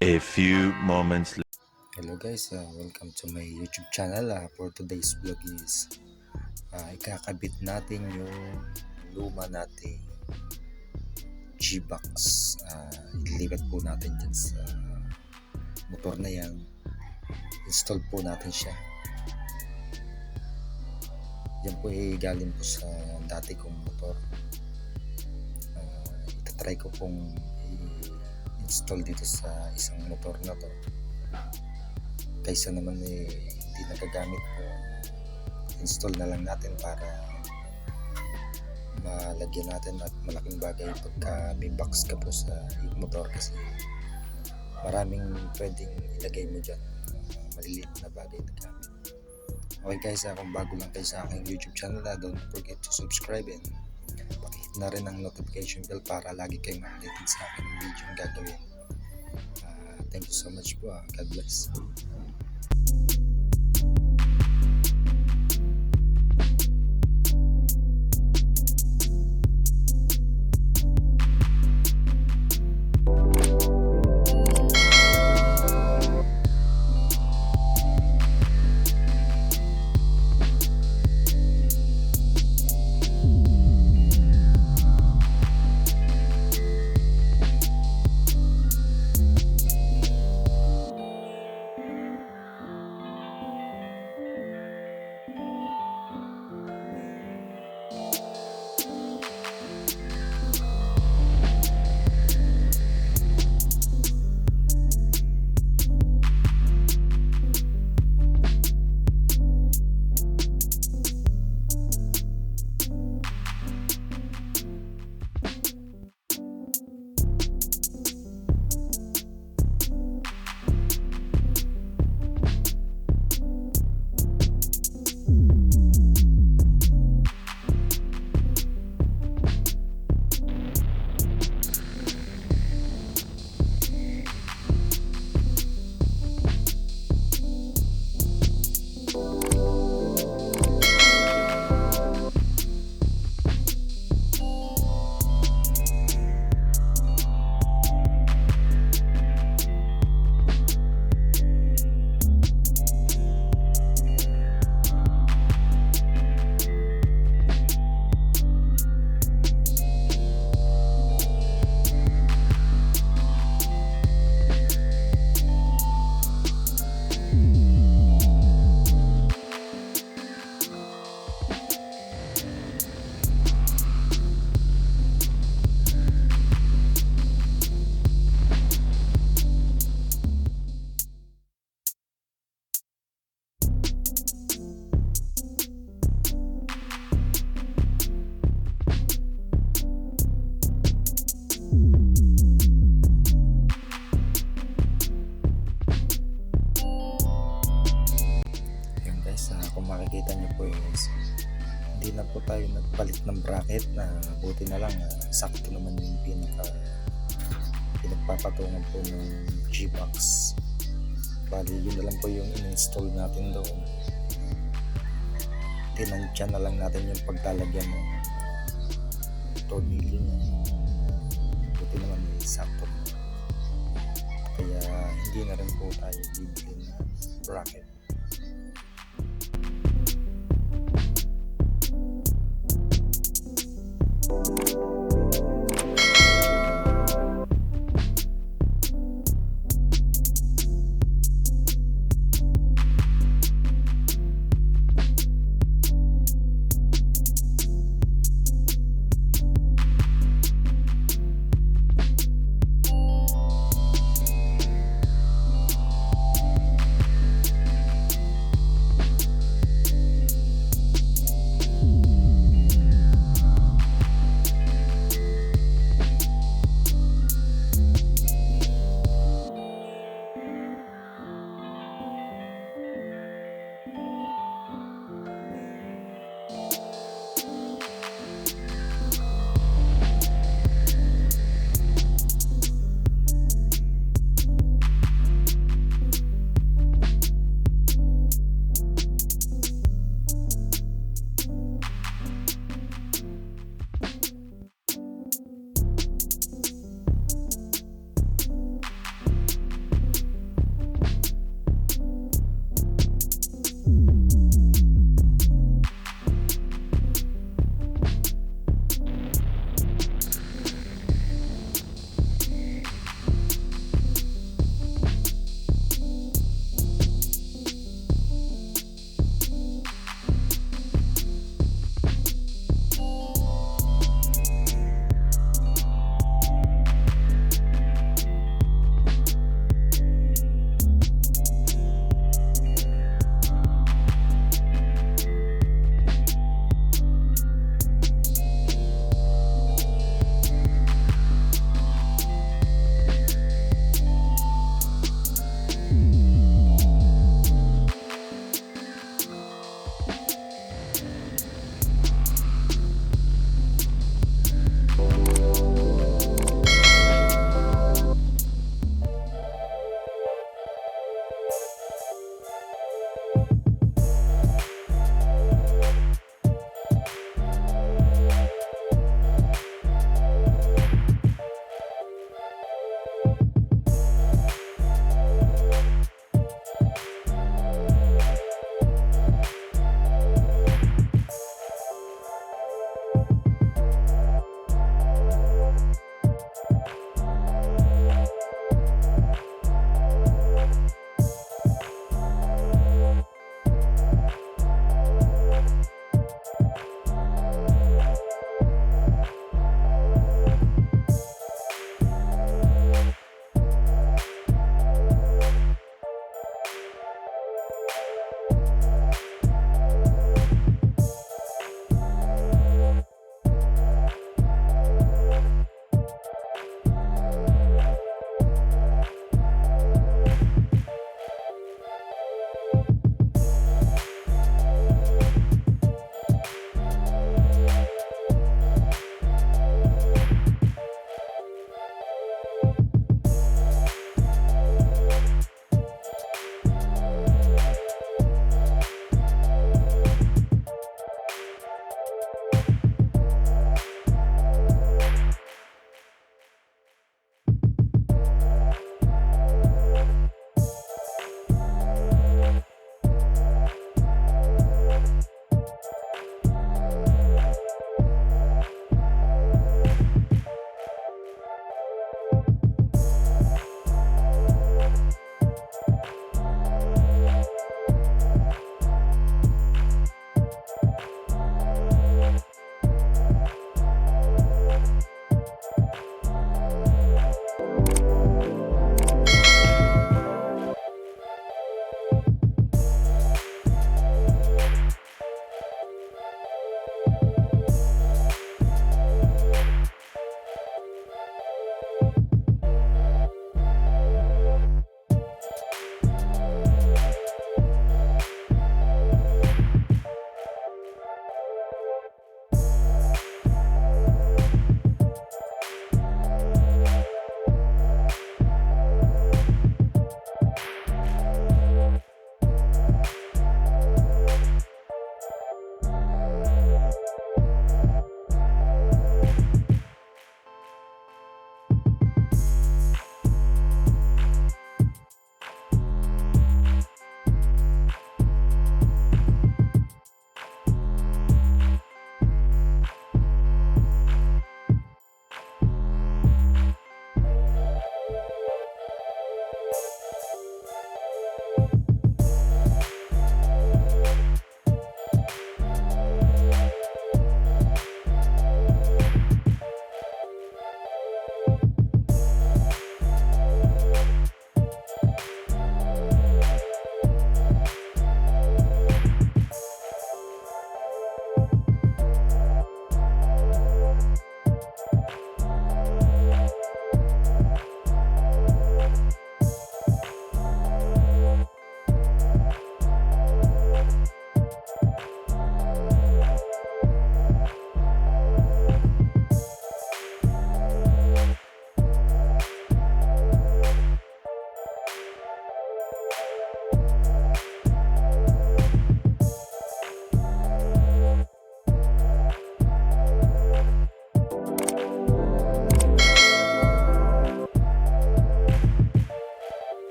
A few moments later. Hello guys, welcome to my YouTube channel. For today's vlog is ikakabit natin yung luma nating G-box. Ililipat po natin dyan sa motor na yan. Install po natin siya. Yan po ay galing po sa dati kong motor. Itatry ko pong i-install dito sa isang motor na to. Kaysa naman hindi nagagamit po, install na lang natin para malagyan natin at malaking bagay pagka may box ka po sa motor, kasi maraming pwedeng ilagay mo dyan, maliliit na bagay na gamit. Okay guys, kung bago lang kayo sa aking YouTube channel, don't forget to subscribe and pakihit na rin ang notification bell para lagi kayong updated sa aking video yung gagawin. Thank you so much po. God bless. Kung makikita nyo po is hindi na po tayo nagpalit ng bracket, na buti na lang sakto naman yung pinagpapatungan po ng G-box. Bali yun na lang po yung in-install natin doon. Tinansya na lang natin yung paglalagyan ng tornilyo niya. Buti naman sakto, kaya hindi na rin po tayo bibili ng bracket.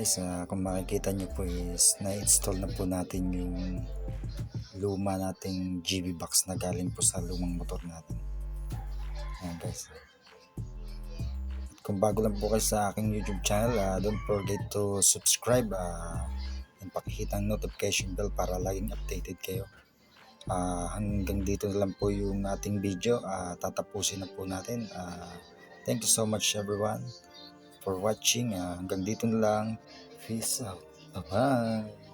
guys, kung makikita nyo po is na-install na po natin yung luma nating GB box na galing po sa lumang motor natin. Ayan guys. At kung bago lang po kayo sa aking YouTube channel, don't forget to subscribe and pakihit ang notification bell para laging updated kayo. Hanggang dito na lang po yung ating video. Tatapusin na po natin. Thank you so much everyone for watching. Hanggang dito na lang. Peace out. Bye-bye.